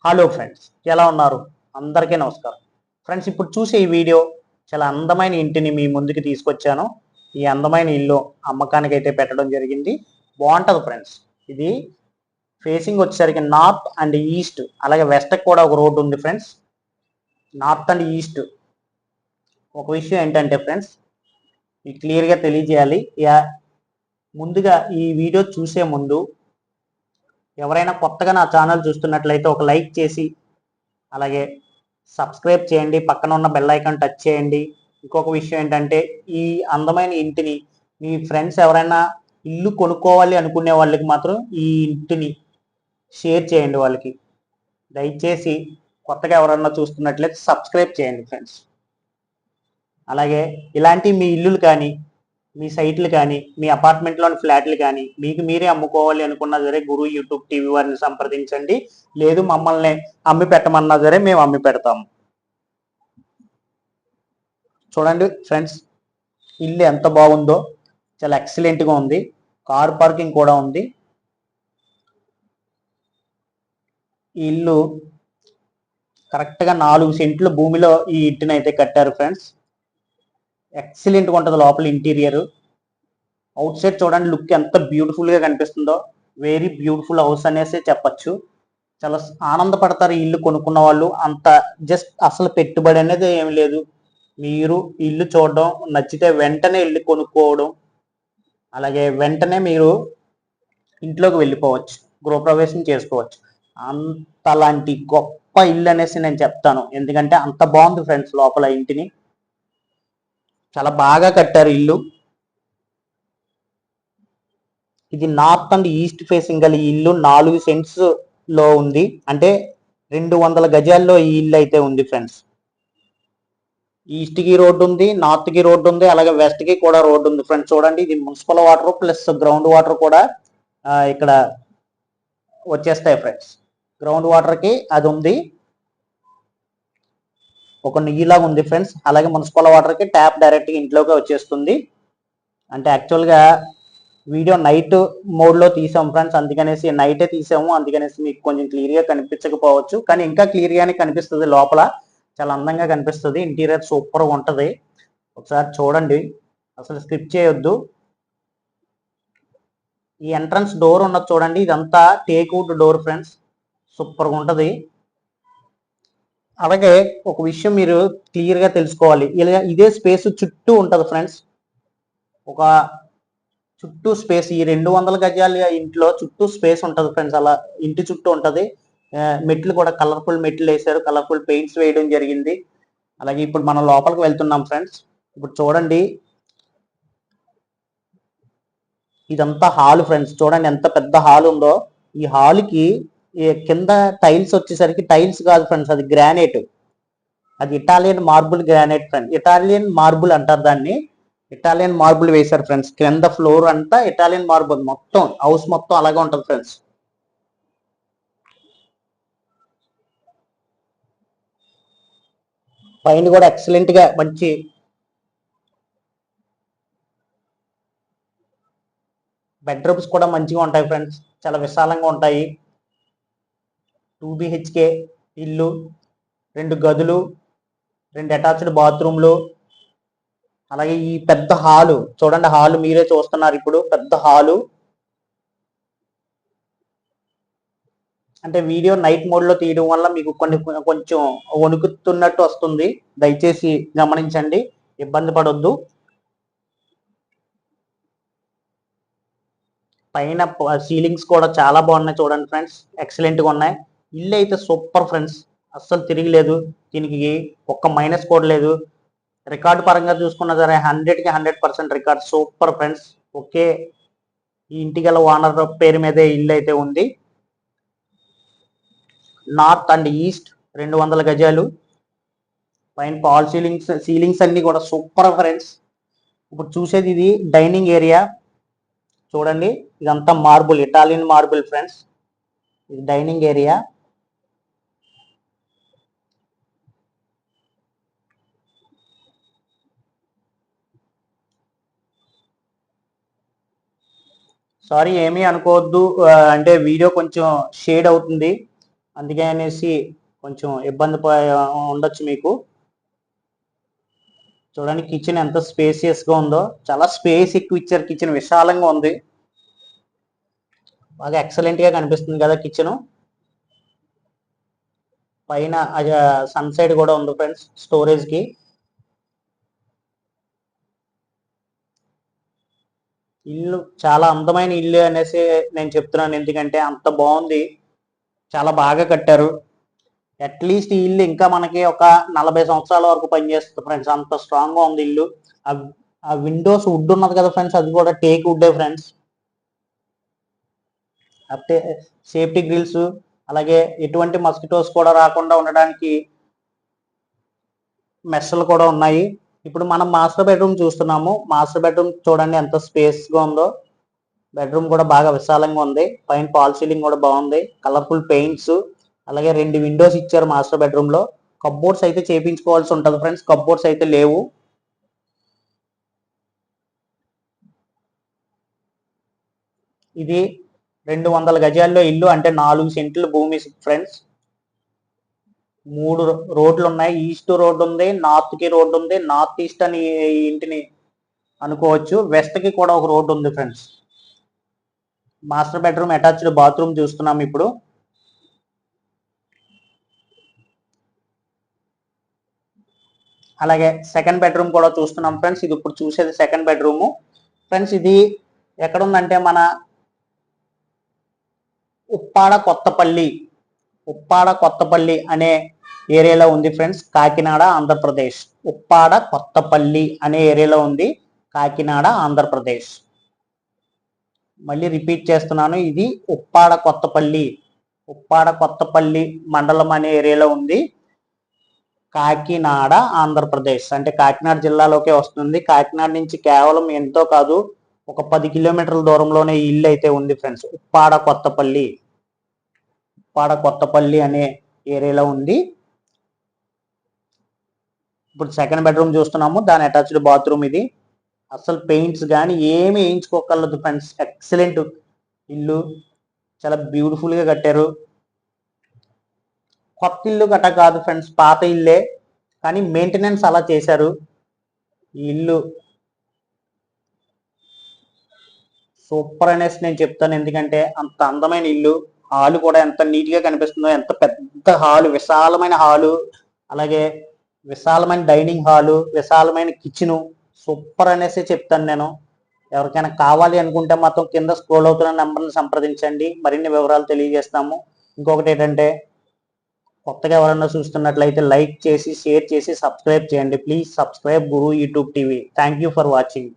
Hello friends, ఎలా ఉన్నారు? అందరికీ నమస్కారం. ఫ్రెండ్స్, ఇప్పుడు చూసే ఈ వీడియో చాలా అందమైన ఇంటిని మీ ముందుకు తీసుకొచ్చాను. ఈ అందమైన ఇల్లు అమ్మకానికి అయితే పెట్టడం జరిగింది. బాగుంటుంది ఫ్రెండ్స్. ఇది ఫేసింగ్ వచ్చేసరికి నార్త్ అండ్ ఈస్ట్, అలాగే వెస్ట్ కూడా ఒక రోడ్డు ఉంది ఫ్రెండ్స్. North and east. ఒక విషయం ఏంటంటే ఫ్రెండ్స్, మీకు క్లియర్గా తెలియజేయాలి. ముందుగా ఈ వీడియో చూసే ముందు ఎవరైనా కొత్తగా నా ఛానల్ చూస్తున్నట్లయితే ఒక లైక్ చేసి, అలాగే సబ్స్క్రైబ్ చేయండి, పక్కన ఉన్న బెల్ ఐకాన్ టచ్ చేయండి. ఇంకొక విషయం ఏంటంటే, ఈ అందమైన ఇంటిని మీ ఫ్రెండ్స్ ఎవరైనా ఇల్లు కొనుక్కోవాలి అనుకునే వాళ్ళకి మాత్రం ఈ ఇంటిని షేర్ చేయండి వాళ్ళకి. దయచేసి కొత్తగా ఎవరన్నా చూస్తున్నట్లయితే సబ్స్క్రైబ్ చేయండి ఫ్రెండ్స్. అలాగే ఇలాంటి మీ ఇల్లులు కానీ, మీ సైట్లు కానీ, మీ అపార్ట్మెంట్లోని ఫ్లాట్లు కానీ మీకు మీరే అమ్ముకోవాలి అనుకున్నా సరే గురు యూట్యూబ్ టీవీ వారిని సంప్రదించండి. లేదు మమ్మల్ని అమ్మి పెట్టమన్నా సరే మేము అమ్మి పెడతాము. చూడండి ఫ్రెండ్స్, ఇల్లు ఎంత బాగుందో, చాలా ఎక్సలెంట్గా ఉంది. కార్ పార్కింగ్ కూడా ఉంది. ఈ ఇల్లు కరెక్ట్గా 4 సెంట్ల భూమిలో ఈ ఇంటిని అయితే కట్టారు ఫ్రెండ్స్. ఎక్సలెంట్గా ఉంటుంది లోపల ఇంటీరియర్. అవుట్ సైడ్ చూడండి, లుక్ ఎంత బ్యూటిఫుల్గా కనిపిస్తుందో. వెరీ బ్యూటిఫుల్ హౌస్ అనేసి చెప్పచ్చు. చాలా ఆనందపడతారు ఈ ఇల్లు కొనుక్కున్న వాళ్ళు. అంత జస్ట్ అసలు పెట్టుబడి అనేది ఏమి లేదు. మీరు ఇల్లు చూడడం నచ్చితే వెంటనే ఇల్లు కొనుక్కోవడం, అలాగే వెంటనే మీరు ఇంట్లోకి వెళ్ళిపోవచ్చు, గృహప్రవేశం చేసుకోవచ్చు. అంతలాంటి గొప్ప ఇల్లు అనేసి నేను చెప్తాను. ఎందుకంటే అంత బాగుంది ఫ్రెండ్స్. లోపల ఇంటిని చాలా బాగా కట్టారు ఇల్లు. ఇది నార్త్ అండ్ ఈస్ట్ ఫేసింగ్ గల ఈ ఇల్లు 4 సెంట్స్ లో ఉంది. అంటే 200 గజాల్లో ఈ ఇల్లు అయితే ఉంది ఫ్రెండ్స్. ఈస్ట్ కి రోడ్డు ఉంది, నార్త్ కి రోడ్డు ఉంది, అలాగే వెస్ట్ కి కూడా రోడ్డు ఉంది ఫ్రెండ్స్. చూడండి, ఇది municipal water plus ground water కూడా ఇక్కడ వచ్చేస్తాయి ఫ్రెండ్స్. గ్రౌండ్ వాటర్ కి అది ఉంది, ఒక నీళ్ళగా ఉంది ఫ్రెండ్స్. అలాగే మున్సిపల్ వాటర్ కి ట్యాప్ డైరెక్ట్ గా ఇంట్లోకి వచ్చేస్తుంది. అంటే యాక్చువల్గా వీడియో నైట్ మోడ్లో తీసాం ఫ్రెండ్స్, అందుకనేసి నైటే తీసాము. అందుకనేసి మీకు కొంచెం క్లియర్గా కనిపించకపోవచ్చు, కానీ ఇంకా క్లియర్గానే కనిపిస్తుంది. లోపల చాలా అందంగా కనిపిస్తుంది. ఇంటీరియర్ సూపర్గా ఉంటుంది. ఒకసారి చూడండి, అసలు స్కిప్ చేయొద్దు. ఈ ఎంట్రన్స్ డోర్ ఉన్నది చూడండి, ఇదంతా టేక్వుడ్ డోర్ ఫ్రెండ్స్. సూపర్గా ఉంటుంది. అలాగే ఒక విషయం మీరు క్లియర్గా తెలుసుకోవాలి, ఇలా ఇదే స్పేస్ చుట్టూ ఉంటుంది ఫ్రెండ్స్. ఒక చుట్టూ స్పేస్, ఈ 200 గజాల ఇంట్లో చుట్టూ స్పేస్ ఉంటుంది ఫ్రెండ్స్. అలా ఇంటి చుట్టూ ఉంటుంది. మెట్లు కూడా కలర్ఫుల్ మెట్లు వేశారు, కలర్ఫుల్ పెయింట్స్ వేయడం జరిగింది. అలాగే ఇప్పుడు మనం లోపలికి వెళ్తున్నాం ఫ్రెండ్స్. ఇప్పుడు చూడండి, ఇదంతా హాల్ ఫ్రెండ్స్. చూడండి ఎంత పెద్ద హాల్ ఉందో. ఈ హాల్కి కింద టైల్స్ వచ్చేసరికి టైల్స్ కాదు ఫ్రెండ్స్, అది గ్రానైట్. అది Italian marble granite friends. Italian marble అంటారు దాన్ని. ఇటాలియన్ మార్బుల్ వేశారు ఫ్రెండ్స్. కింద ఫ్లోర్ అంతా ఇటాలియన్ మార్బుల్, మొత్తం హౌస్ మొత్తం అలాగే ఉంటుంది ఫ్రెండ్స్. పైన కూడా ఎక్సలెంట్ గా మంచి బెడ్రూమ్స్ కూడా మంచిగా ఉంటాయి ఫ్రెండ్స్. చాలా విశాలంగా ఉంటాయి. 2 BHK ఇల్లు, 2 గదులు, 2 అటాచ్డ్ బాత్రూమ్లు, అలాగే ఈ పెద్ద హాలు చూడండి. హాలు మీరే చూస్తున్నారు ఇప్పుడు, పెద్ద హాలు. అంటే వీడియో నైట్ మోడ్లో తీయడం వల్ల మీకు కొంచెం వణుకుతున్నట్టు వస్తుంది. దయచేసి గమనించండి, ఇబ్బంది పడొద్దు. పైన సీలింగ్స్ కూడా చాలా బాగున్నాయి చూడండి ఫ్రెండ్స్, ఎక్సలెంట్గా ఉన్నాయి. ఇల్లు అయితే సూపర్ ఫ్రెండ్స్, అస్సలు తిరిగిలేదు. దీనికి ఒక్క మైనస్ కూడా లేదు. రికార్డు పరంగా చూసుకున్నా సరే 100కి 100% రికార్డ్. Super friends. ఓకే, ఈ ఇంటి గల ఓనర్ పేరు మీదే ఇల్లు అయితే ఉంది. నార్త్ అండ్ ఈస్ట్ 200 గజాలు. పైన పాల్ సీలింగ్స్ అన్ని కూడా సూపర్ ఫ్రెండ్స్. ఇప్పుడు చూసేది ఇది డైనింగ్ ఏరియా. చూడండి, ఇదంతా మార్బుల్, ఇటాలియన్ మార్బుల్ ఫ్రెండ్స్. ఇది డైనింగ్ ఏరియా. సారీ, ఏమీ అనుకోవద్దు. అంటే వీడియో కొంచెం షేడ్ అవుతుంది, అందుకే అనేసి కొంచెం ఇబ్బంది ఉండొచ్చు మీకు. చూడండి కిచెన్ ఎంత స్పేసియస్గా ఉందో, చాలా స్పేస్ ఎక్కువ ఇచ్చారు. కిచెన్ విశాలంగా ఉంది, బాగా ఎక్సలెంట్గా కనిపిస్తుంది కదా కిచెన్. పైన సన్ సైడ్ కూడా ఉంది ఫ్రెండ్స్ స్టోరేజ్కి. ఇల్లు చాలా అందమైన ఇల్లు అనేసి నేను చెప్తున్నాను, ఎందుకంటే అంత బాగుంది, చాలా బాగా కట్టారు. అట్లీస్ట్ ఈ ఇల్లు ఇంకా మనకి ఒక 40 సంవత్సరాల వరకు పనిచేస్తుంది ఫ్రెండ్స్, అంత స్ట్రాంగ్గా ఉంది ఇల్లు. ఆ విండోస్ వుడ్ ఉన్నది కదా ఫ్రెండ్స్, అది కూడా టేక్ వుడ్డే ఫ్రెండ్స్. అంటే సేఫ్టీ గ్రిల్స్, అలాగే ఎటువంటి మస్కిటోస్ కూడా రాకుండా ఉండడానికి మెషలు కూడా ఉన్నాయి. ఇప్పుడు మనం మాస్టర్ బెడ్రూమ్ చూస్తున్నాము. మాస్టర్ బెడ్రూమ్ చూడండి ఎంత స్పేస్గా ఉందో. బెడ్రూమ్ కూడా బాగా విశాలంగా ఉంది, పైన ఫాల్ సీలింగ్ కూడా బాగుంది, కలర్ఫుల్ పెయింట్స్, అలాగే 2 విండోస్ ఇచ్చారు మాస్టర్ బెడ్రూమ్ లో. కప్బోర్డ్స్ అయితే చేయించుకోవాల్సి ఉంటుంది ఫ్రెండ్స్, కప్బోర్డ్స్ అయితే లేవు. ఇది 200 గజాల్లో ఇల్లు, అంటే 4 సెంట్లు భూమి ఫ్రెండ్స్. 3 రోడ్లు ఉన్నాయి, ఈస్ట్ రోడ్ ఉంది, నార్త్ కి రోడ్డు ఉంది, నార్త్ ఈస్ట్ అని ఇంటిని అనుకోవచ్చు, వెస్ట్ కి కూడా ఒక రోడ్డు ఉంది friends. Master bedroom attached bathroom చూస్తున్నాం ఇప్పుడు. అలాగే సెకండ్ బెడ్రూమ్ కూడా చూస్తున్నాం ఫ్రెండ్స్. ఇది ఇప్పుడు చూసేది సెకండ్ బెడ్రూమ్ ఫ్రెండ్స్. ఇది ఎక్కడ ఉందంటే మన ఉప్పాడ కొత్తపల్లి అనే ఏరియాలో ఉంది ఫ్రెండ్స్, కాకినాడ ఆంధ్రప్రదేశ్. ఉప్పాడ కొత్తపల్లి అనే ఏరియాలో ఉంది, కాకినాడ ఆంధ్రప్రదేశ్. మళ్ళీ రిపీట్ చేస్తున్నాను, ఇది ఉప్పాడ కొత్తపల్లి మండలం అనే ఏరియాలో ఉంది, కాకినాడ ఆంధ్రప్రదేశ్. అంటే కాకినాడ జిల్లాలోకే వస్తుంది. కాకినాడ నుంచి కేవలం ఎంతో కాదు, ఒక 10 కిలోమీటర్ల దూరంలోనే ఈ ఇల్లు అయితే ఉంది ఫ్రెండ్స్. ఉప్పాడ కొత్తపల్లి అనే ఏరియాలో ఉంది. ఇప్పుడు సెకండ్ బెడ్రూమ్ చూస్తున్నాము, దాని అటాచ్డ్ బాత్రూమ్ ఇది. అసలు పెయింట్స్ కానీ ఏమి వేయించుకోగలదు ఫ్రెండ్స్, ఎక్సలెంట్ ఇల్లు, చాలా బ్యూటిఫుల్ గా కట్టారు. కొత్త ఇల్లు గట్ట కాదు ఫ్రెండ్స్, పాత ఇల్లే, కానీ మెయింటెనెన్స్ అలా చేశారు. ఈ ఇల్లు సూపర్ అనేసి నేను చెప్తాను, ఎందుకంటే అంత అందమైన ఇల్లు. హాలు కూడా ఎంత నీట్ గా కనిపిస్తుందో, ఎంత పెద్ద హాలు, విశాలమైన హాలు, అలాగే విశాలమైన డైనింగ్ హాలు, విశాలమైన కిచెను. సూపర్ అనేసి చెప్తాను నేను. ఎవరికైనా కావాలి అనుకుంటే మాత్రం కింద స్క్రోల్ అవుతున్న నెంబర్ని సంప్రదించండి, మరిన్ని వివరాలు తెలియజేస్తాము. ఇంకొకటి ఏంటంటే, కొత్తగా ఎవరైనా చూస్తున్నట్లయితే లైక్ చేసి, షేర్ చేసి, సబ్స్క్రైబ్ చేయండి. Please subscribe Guru YouTube TV. Thank you for watching.